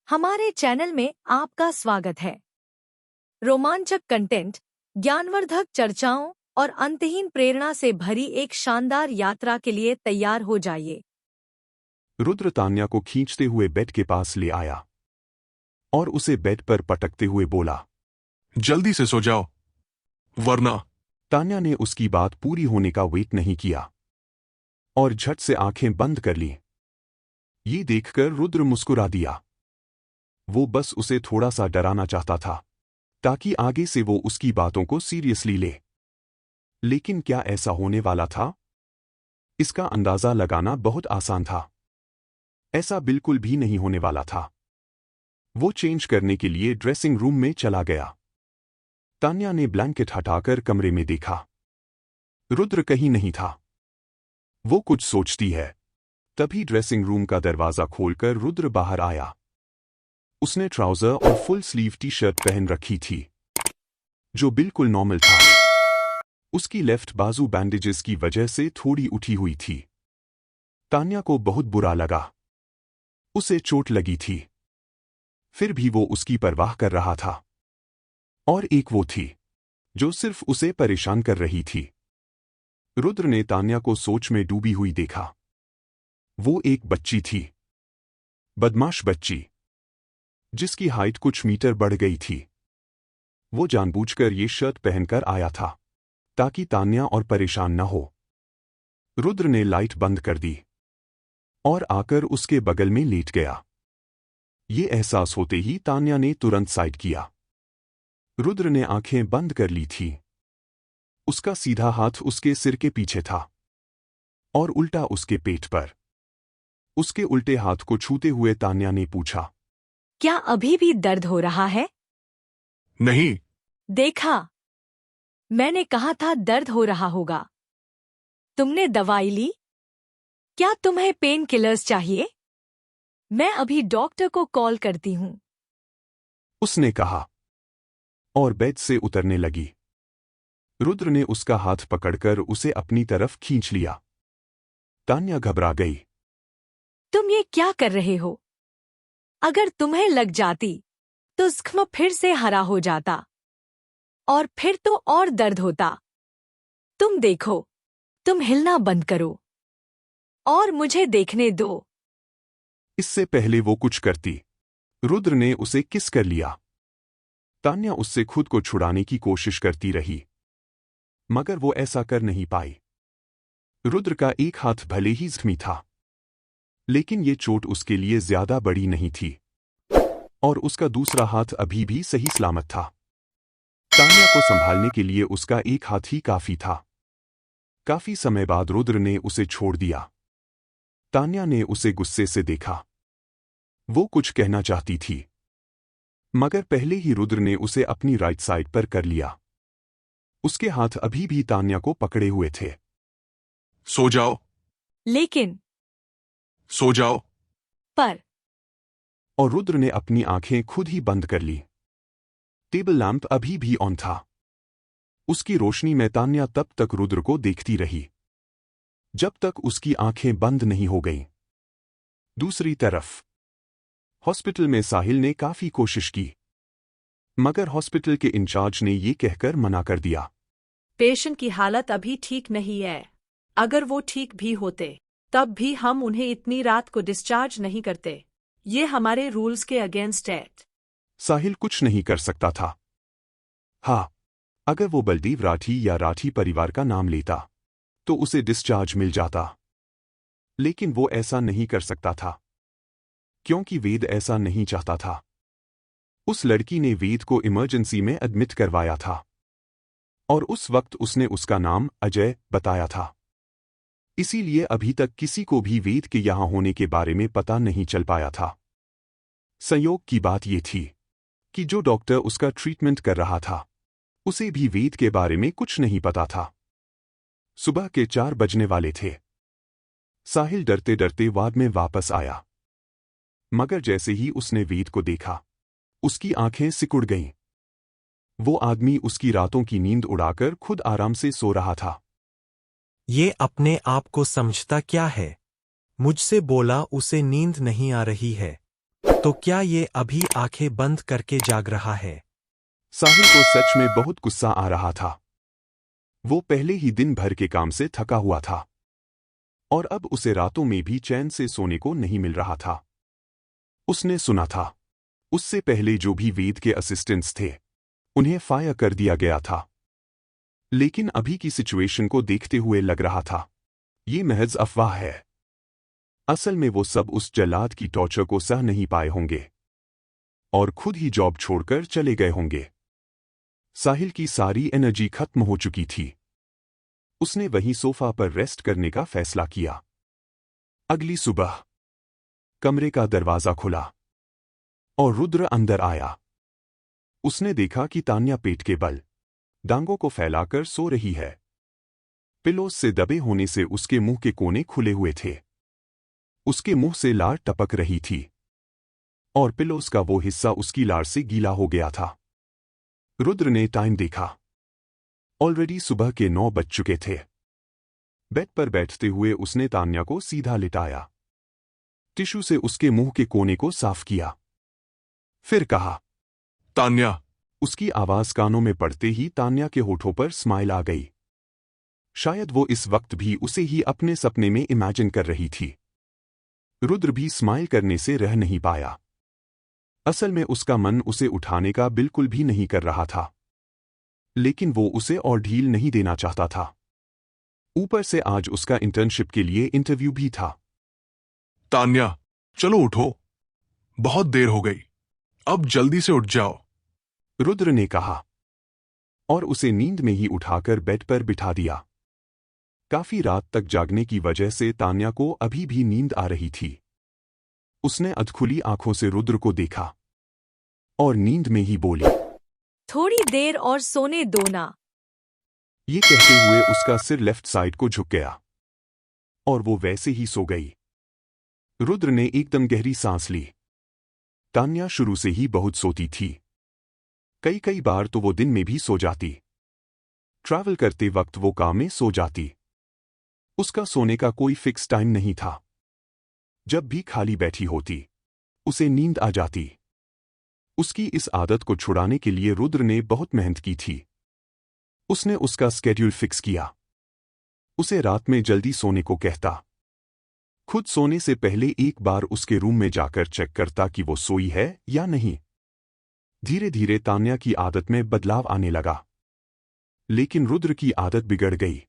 हमारे चैनल में आपका स्वागत है। रोमांचक कंटेंट, ज्ञानवर्धक चर्चाओं और अंतहीन प्रेरणा से भरी एक शानदार यात्रा के लिए तैयार हो जाइए। रुद्र तान्या को खींचते हुए बेड के पास ले आया और उसे बेड पर पटकते हुए बोला, जल्दी से सो जाओ, वरना। तान्या ने उसकी बात पूरी होने का वेट नहीं किया और झट से आंखें बंद कर ली। ये देखकर रुद्र मुस्कुरा दिया। वो बस उसे थोड़ा सा डराना चाहता था ताकि आगे से वो उसकी बातों को सीरियसली ले। लेकिन क्या ऐसा होने वाला था? इसका अंदाजा लगाना बहुत आसान था। ऐसा बिल्कुल भी नहीं होने वाला था। वो चेंज करने के लिए ड्रेसिंग रूम में चला गया। तान्या ने ब्लैंकेट हटाकर कमरे में देखा। रुद्र कहीं नहीं था। वो कुछ सोचती है। तभी ड्रेसिंग रूम का दरवाजा खोलकर रुद्र बाहर आया। उसने ट्राउजर और फुल स्लीव टी शर्ट पहन रखी थी, जो बिल्कुल नॉर्मल था। उसकी लेफ्ट बाजू बैंडेजेस की वजह से थोड़ी उठी हुई थी। तान्या को बहुत बुरा लगा। उसे चोट लगी थी, फिर भी वो उसकी परवाह कर रहा था। और एक वो थी जो सिर्फ उसे परेशान कर रही थी। रुद्र ने तान्या को सोच में डूबी हुई देखा। वो एक बच्ची थी, बदमाश बच्ची, जिसकी हाइट कुछ मीटर बढ़ गई थी। वो जानबूझकर ये शर्ट पहनकर आया था ताकि तान्या और परेशान न हो। रुद्र ने लाइट बंद कर दी और आकर उसके बगल में लेट गया। ये एहसास होते ही तान्या ने तुरंत साइड किया। रुद्र ने आंखें बंद कर ली थी। उसका सीधा हाथ उसके सिर के पीछे था और उल्टा उसके पेट पर। उसके उल्टे हाथ को छूते हुए तान्या ने पूछा, क्या अभी भी दर्द हो रहा है? नहीं। देखा, मैंने कहा था दर्द हो रहा होगा। तुमने दवाई ली? क्या तुम्हें पेन किलर्स चाहिए? मैं अभी डॉक्टर को कॉल करती हूँ, उसने कहा और बेड से उतरने लगी। रुद्र ने उसका हाथ पकड़कर उसे अपनी तरफ खींच लिया। तान्या घबरा गई। तुम ये क्या कर रहे हो? अगर तुम्हें लग जाती तो जख्म फिर से हरा हो जाता और फिर तो और दर्द होता। तुम देखो, तुम हिलना बंद करो और मुझे देखने दो। इससे पहले वो कुछ करती, रुद्र ने उसे किस कर लिया। तान्या उससे खुद को छुड़ाने की कोशिश करती रही, मगर वो ऐसा कर नहीं पाई। रुद्र का एक हाथ भले ही जख्मी था, लेकिन ये चोट उसके लिए ज्यादा बड़ी नहीं थी और उसका दूसरा हाथ अभी भी सही सलामत था। तान्या को संभालने के लिए उसका एक हाथ ही काफी था। काफी समय बाद रुद्र ने उसे छोड़ दिया। तान्या ने उसे गुस्से से देखा। वो कुछ कहना चाहती थी, मगर पहले ही रुद्र ने उसे अपनी राइट साइड पर कर लिया। उसके हाथ अभी भी तान्या को पकड़े हुए थे। सो जाओ। लेकिन सो जाओ। पर और रुद्र ने अपनी आंखें खुद ही बंद कर ली। टेबल लैंप अभी भी ऑन था। उसकी रोशनी में तान्या तब तक रुद्र को देखती रही जब तक उसकी आंखें बंद नहीं हो गईं। दूसरी तरफ हॉस्पिटल में साहिल ने काफी कोशिश की, मगर हॉस्पिटल के इंचार्ज ने ये कहकर मना कर दिया, पेशेंट की हालत अभी ठीक नहीं है। अगर वो ठीक भी होते तब भी हम उन्हें इतनी रात को डिस्चार्ज नहीं करते। ये हमारे रूल्स के अगेंस्ट है। साहिल कुछ नहीं कर सकता था। हाँ, अगर वो बलदेव राठी या राठी परिवार का नाम लेता तो उसे डिस्चार्ज मिल जाता, लेकिन वो ऐसा नहीं कर सकता था क्योंकि वेद ऐसा नहीं चाहता था। उस लड़की ने वेद को इमरजेंसी में एडमिट करवाया था और उस वक्त उसने उसका नाम अजय बताया था। इसीलिए अभी तक किसी को भी वेद के यहां होने के बारे में पता नहीं चल पाया था। संयोग की बात यह थी कि जो डॉक्टर उसका ट्रीटमेंट कर रहा था उसे भी वेद के बारे में कुछ नहीं पता था। सुबह के 4 बजने वाले थे। साहिल डरते डरते वार्ड में वापस आया, मगर जैसे ही उसने वेद को देखा उसकी आंखें सिकुड़ गईं। वो आदमी उसकी रातों की नींद उड़ाकर खुद आराम से सो रहा था। ये अपने आप को समझता क्या है? मुझसे बोला उसे नींद नहीं आ रही है। तो क्या ये अभी आंखें बंद करके जाग रहा है? साहिल को सच में बहुत गुस्सा आ रहा था। वो पहले ही दिन भर के काम से थका हुआ था और अब उसे रातों में भी चैन से सोने को नहीं मिल रहा था। उसने सुना था उससे पहले जो भी वेद के असिस्टेंट्स थे उन्हें फायर कर दिया गया था, लेकिन अभी की सिचुएशन को देखते हुए लग रहा था ये महज अफवाह है। असल में वो सब उस जल्लाद की टॉर्चर को सह नहीं पाए होंगे और खुद ही जॉब छोड़कर चले गए होंगे। साहिल की सारी एनर्जी खत्म हो चुकी थी। उसने वहीं सोफा पर रेस्ट करने का फैसला किया। अगली सुबह कमरे का दरवाजा खुला और रुद्र अंदर आया। उसने देखा कि तान्या पेट के बल डांगों को फैलाकर सो रही है। पिलोस से दबे होने से उसके मुंह के कोने खुले हुए थे। उसके मुंह से लार टपक रही थी और पिलोस का वो हिस्सा उसकी लार से गीला हो गया था। रुद्र ने टाइम देखा। ऑलरेडी सुबह के 9 बज चुके थे। बेड पर बैठते हुए उसने तान्या को सीधा लिटाया, टिश्यू से उसके मुंह के कोने को साफ किया, फिर कहा, तान्या। उसकी आवाज कानों में पड़ते ही तान्या के होठों पर स्माइल आ गई। शायद वो इस वक्त भी उसे ही अपने सपने में इमेजिन कर रही थी। रुद्र भी स्माइल करने से रह नहीं पाया। असल में उसका मन उसे उठाने का बिल्कुल भी नहीं कर रहा था, लेकिन वो उसे और ढील नहीं देना चाहता था। ऊपर से आज उसका इंटर्नशिप के लिए इंटरव्यू भी था। तान्या, चलो उठो, बहुत देर हो गई, अब जल्दी से उठ जाओ, रुद्र ने कहा और उसे नींद में ही उठाकर बेड पर बिठा दिया। काफी रात तक जागने की वजह से तान्या को अभी भी नींद आ रही थी। उसने अधखुली आंखों से रुद्र को देखा और नींद में ही बोली, थोड़ी देर और सोने दो ना। ये कहते हुए उसका सिर लेफ्ट साइड को झुक गया और वो वैसे ही सो गई। रुद्र ने एकदम गहरी सांस ली। तान्या शुरू से ही बहुत सोती थी। कई बार तो वो दिन में भी सो जाती। ट्रैवल करते वक्त वो कार में सो जाती। उसका सोने का कोई फिक्स टाइम नहीं था। जब भी खाली बैठी होती उसे नींद आ जाती। उसकी इस आदत को छुड़ाने के लिए रुद्र ने बहुत मेहनत की थी। उसने उसका स्केड्यूल फिक्स किया। उसे रात में जल्दी सोने को कहता। खुद सोने से पहले एक बार उसके रूम में जाकर चेक करता कि वो सोई है या नहीं। धीरे धीरे तान्या की आदत में बदलाव आने लगा, लेकिन रुद्र की आदत बिगड़ गई।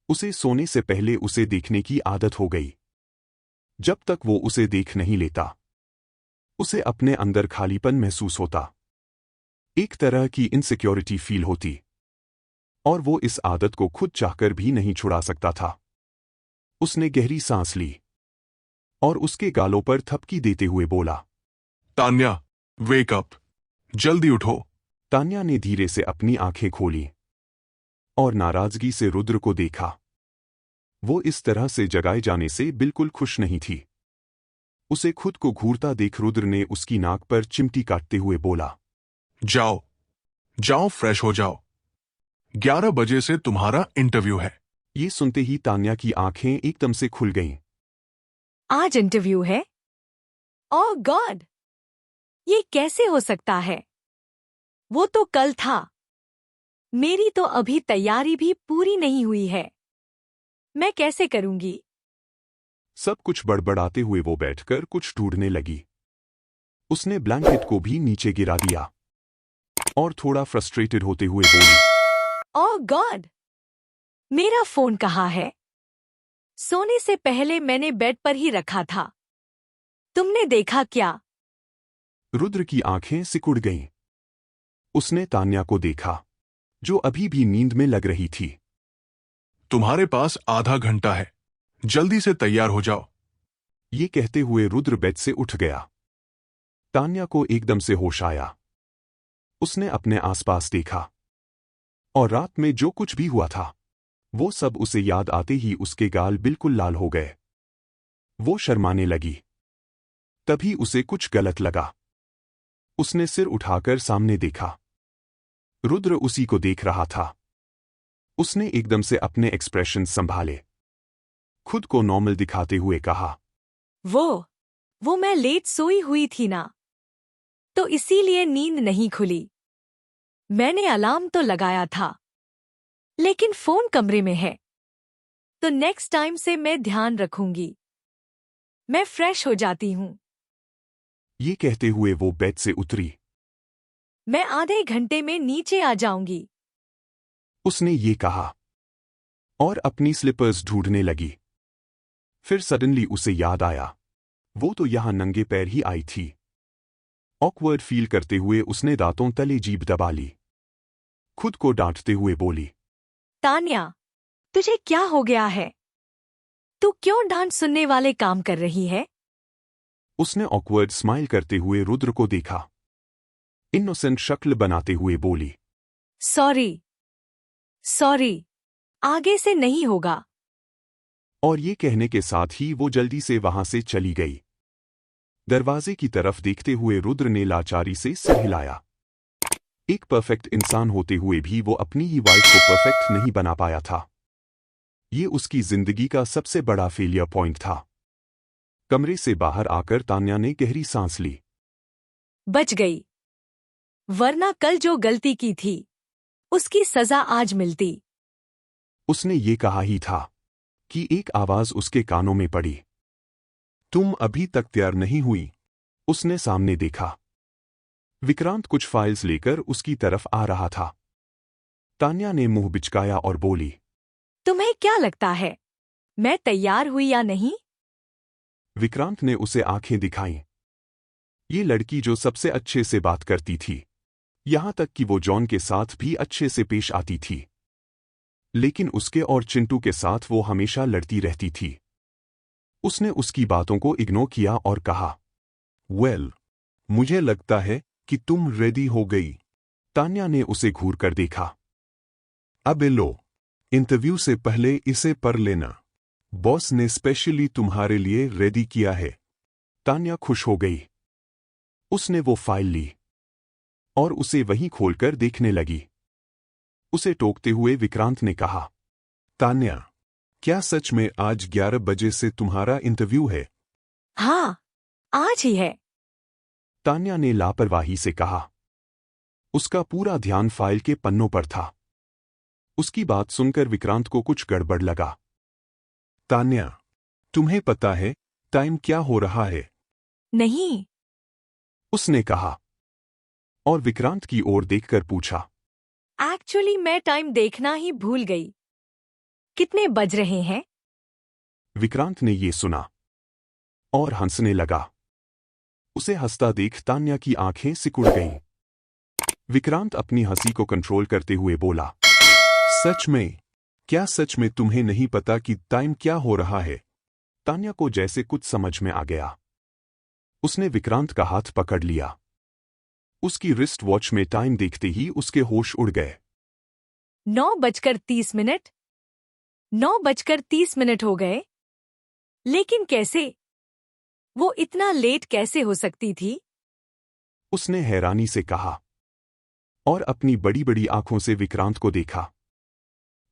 उसे सोने से पहले उसे देखने की आदत हो गई। जब तक वो उसे देख नहीं लेता उसे अपने अंदर खालीपन महसूस होता, एक तरह की इनसिक्योरिटी फील होती, और वो इस आदत को खुद चाहकर भी नहीं छुड़ा सकता था। उसने गहरी सांस ली और उसके गालों पर थपकी देते हुए बोला, तान्या, वेक अप, जल्दी उठो। तान्या ने धीरे से अपनी आंखें खोली और नाराजगी से रुद्र को देखा। वो इस तरह से जगाए जाने से बिल्कुल खुश नहीं थी। उसे खुद को घूरता देख रुद्र ने उसकी नाक पर चिमटी काटते हुए बोला, जाओ जाओ, फ्रेश हो जाओ, 11 बजे से तुम्हारा इंटरव्यू है। ये सुनते ही तान्या की आंखें एकदम से खुल गईं। आज इंटरव्यू है? ओह गॉड, ये कैसे हो सकता है? वो तो कल था। मेरी तो अभी तैयारी भी पूरी नहीं हुई है। मैं कैसे करूंगी? सब कुछ बड़बड़ाते हुए वो बैठकर कुछ ढूंढने लगी। उसने ब्लैंकेट को भी नीचे गिरा दिया और थोड़ा फ्रस्ट्रेटेड होते हुए बोली, ओह गॉड, मेरा फोन कहाँ है? सोने से पहले मैंने बेड पर ही रखा था। तुमने देखा क्या? रुद्र की आंखें सिकुड़ गईं। उसने तान्या को देखा, जो अभी भी नींद में लग रही थी। तुम्हारे पास आधा घंटा है, जल्दी से तैयार हो जाओ। ये कहते हुए रुद्र बेड से उठ गया। तान्या को एकदम से होश आया। उसने अपने आसपास देखा और रात में जो कुछ भी हुआ था वो सब उसे याद आते ही उसके गाल बिल्कुल लाल हो गए। वो शर्माने लगी। तभी उसे कुछ गलत लगा। उसने सिर उठाकर सामने देखा। रुद्र उसी को देख रहा था। उसने एकदम से अपने एक्सप्रेशन संभाले। खुद को नॉर्मल दिखाते हुए कहा, वो वो मैं लेट सोई हुई थी ना, तो इसीलिए नींद नहीं खुली। मैंने अलार्म तो लगाया था, लेकिन फोन कमरे में है, तो नेक्स्ट टाइम से मैं ध्यान रखूंगी। मैं फ्रेश हो जाती हूँ। ये कहते हुए वो बेड से उतरी। मैं आधे घंटे में नीचे आ जाऊंगी। उसने ये कहा और अपनी स्लीपर्स ढूंढने लगी। फिर सडनली उसे याद आया, वो तो यहां नंगे पैर ही आई थी। ऑकवर्ड फील करते हुए उसने दांतों तले जीभ दबा ली। खुद को डांटते हुए बोली, तान्या, तुझे क्या हो गया है? तू क्यों डांट सुनने वाले काम कर रही है? उसने ऑकवर्ड स्माइल करते हुए रुद्र को देखा। इनोसेंट शक्ल बनाते हुए बोली, सॉरी, आगे से नहीं होगा। और ये कहने के साथ ही वो जल्दी से वहां से चली गई। दरवाजे की तरफ देखते हुए रुद्र ने लाचारी से सिर हिलाया। एक परफेक्ट इंसान होते हुए भी वो अपनी ही वाइफ को परफेक्ट नहीं बना पाया था। ये उसकी जिंदगी का सबसे बड़ा फेलियर पॉइंट था। कमरे से बाहर आकर तान्या ने गहरी सांस ली। बच गई, वरना कल जो गलती की थी उसकी सजा आज मिलती। उसने ये कहा ही था कि एक आवाज उसके कानों में पड़ी। तुम अभी तक तैयार नहीं हुई। उसने सामने देखा। विक्रांत कुछ फाइल्स लेकर उसकी तरफ आ रहा था। तान्या ने मुंह बिचकाया और बोली, तुम्हें क्या लगता है मैं तैयार हुई या नहीं? विक्रांत ने उसे आंखें दिखाईं। ये लड़की जो सबसे अच्छे से बात करती थी, यहां तक कि वो जॉन के साथ भी अच्छे से पेश आती थी, लेकिन उसके और चिंटू के साथ वो हमेशा लड़ती रहती थी। उसने उसकी बातों को इग्नोर किया और कहा, वेल, मुझे लगता है कि तुम रेडी हो गई। तान्या ने उसे घूर कर देखा। अब लो, इंटरव्यू से पहले इसे पढ़ लेना। बॉस ने स्पेशली तुम्हारे लिए रेडी किया है। तान्या खुश हो गई। उसने वो फाइल ली और उसे वहीं खोलकर देखने लगी। उसे टोकते हुए विक्रांत ने कहा, तान्या, क्या सच में आज 11 बजे से तुम्हारा इंटरव्यू है? हाँ, आज ही है। तान्या ने लापरवाही से कहा। उसका पूरा ध्यान फाइल के पन्नों पर था। उसकी बात सुनकर विक्रांत को कुछ गड़बड़ लगा। तान्या, तुम्हें पता है टाइम क्या हो रहा है? नहीं। उसने कहा और विक्रांत की ओर देखकर पूछा। एक्चुअली मैं टाइम देखना ही भूल गई। कितने बज रहे हैं? विक्रांत ने ये सुना और हंसने लगा। उसे हंसता देख तान्या की आंखें सिकुड़ गईं। विक्रांत अपनी हंसी को कंट्रोल करते हुए बोला, सच में? क्या सच में तुम्हें नहीं पता कि टाइम क्या हो रहा है? तान्या को जैसे कुछ समझ में आ गया। उसने विक्रांत का हाथ पकड़ लिया। उसकी रिस्ट वॉच में टाइम देखते ही उसके होश उड़ गए। 9:30। 9:30 हो गए। लेकिन कैसे? वो इतना लेट कैसे हो सकती थी? उसने हैरानी से कहा और अपनी बड़ी बड़ी आंखों से विक्रांत को देखा,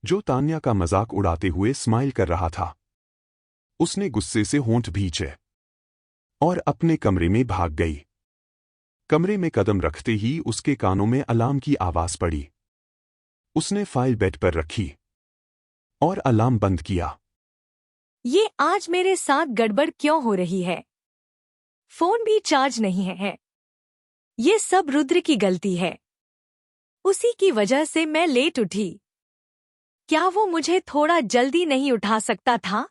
जो तान्या का मजाक उड़ाते हुए स्माइल कर रहा था। उसने गुस्से से होंठ भींचे और अपने कमरे में भाग गई। कमरे में कदम रखते ही उसके कानों में अलार्म की आवाज पड़ी। उसने फाइल बेड पर रखी और अलार्म बंद किया। ये आज मेरे साथ गड़बड़ क्यों हो रही है? फोन भी चार्ज नहीं है। ये सब रुद्र की गलती है। उसी की वजह से मैं लेट उठी। क्या वो मुझे थोड़ा जल्दी नहीं उठा सकता था?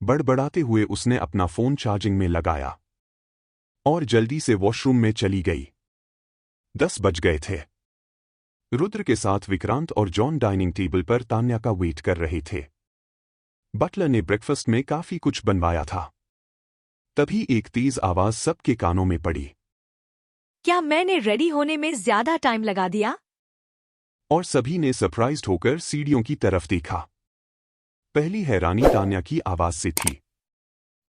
बड़बड़ाते हुए उसने अपना फोन चार्जिंग में लगाया और जल्दी से वॉशरूम में चली गई। 10 बज गए थे। रुद्र के साथ विक्रांत और जॉन डाइनिंग टेबल पर तान्या का वेट कर रहे थे। बटलर ने ब्रेकफास्ट में काफी कुछ बनवाया था। तभी एक तेज आवाज सबके कानों में पड़ी। क्या मैंने रेडी होने में ज्यादा टाइम लगा दिया? और सभी ने सरप्राइज्ड होकर सीढ़ियों की तरफ देखा। पहली हैरानी तान्या की आवाज से थी,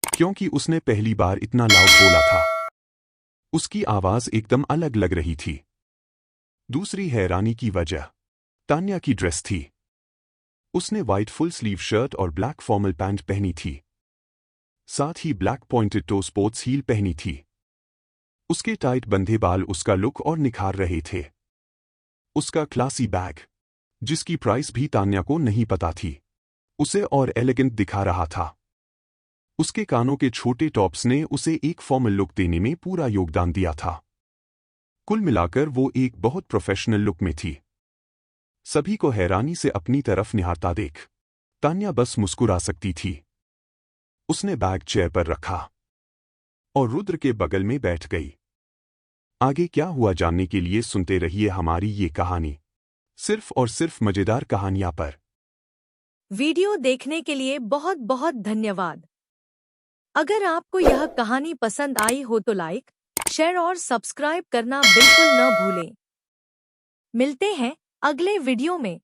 क्योंकि उसने पहली बार इतना लाउड बोला था। उसकी आवाज एकदम अलग लग रही थी। दूसरी हैरानी की वजह तान्या की ड्रेस थी। उसने व्हाइट फुल स्लीव शर्ट और ब्लैक फॉर्मल पैंट पहनी थी। साथ ही black pointed toe sports heel पहनी थी। उसके टाइट बंधे बाल उसका लुक और निखार रहे थे। उसका क्लासी बैग, जिसकी प्राइस भी तान्या को नहीं पता थी, उसे और एलिगेंट दिखा रहा था। उसके कानों के छोटे टॉप्स ने उसे एक फॉर्मल लुक देने में पूरा योगदान दिया था। कुल मिलाकर वो एक बहुत प्रोफेशनल लुक में थी। सभी को हैरानी से अपनी तरफ निहारता देख तान्या बस मुस्कुरा सकती थी। उसने बैग चेयर पर रखा और रुद्र के बगल में बैठ गई। आगे क्या हुआ जानने के लिए सुनते रहिए हमारी ये कहानी, सिर्फ और सिर्फ मजेदार कहानियां पर। वीडियो देखने के लिए बहुत बहुत धन्यवाद। अगर आपको यह कहानी पसंद आई हो तो लाइक, शेयर और सब्सक्राइब करना बिल्कुल न भूलें। मिलते हैं अगले वीडियो में।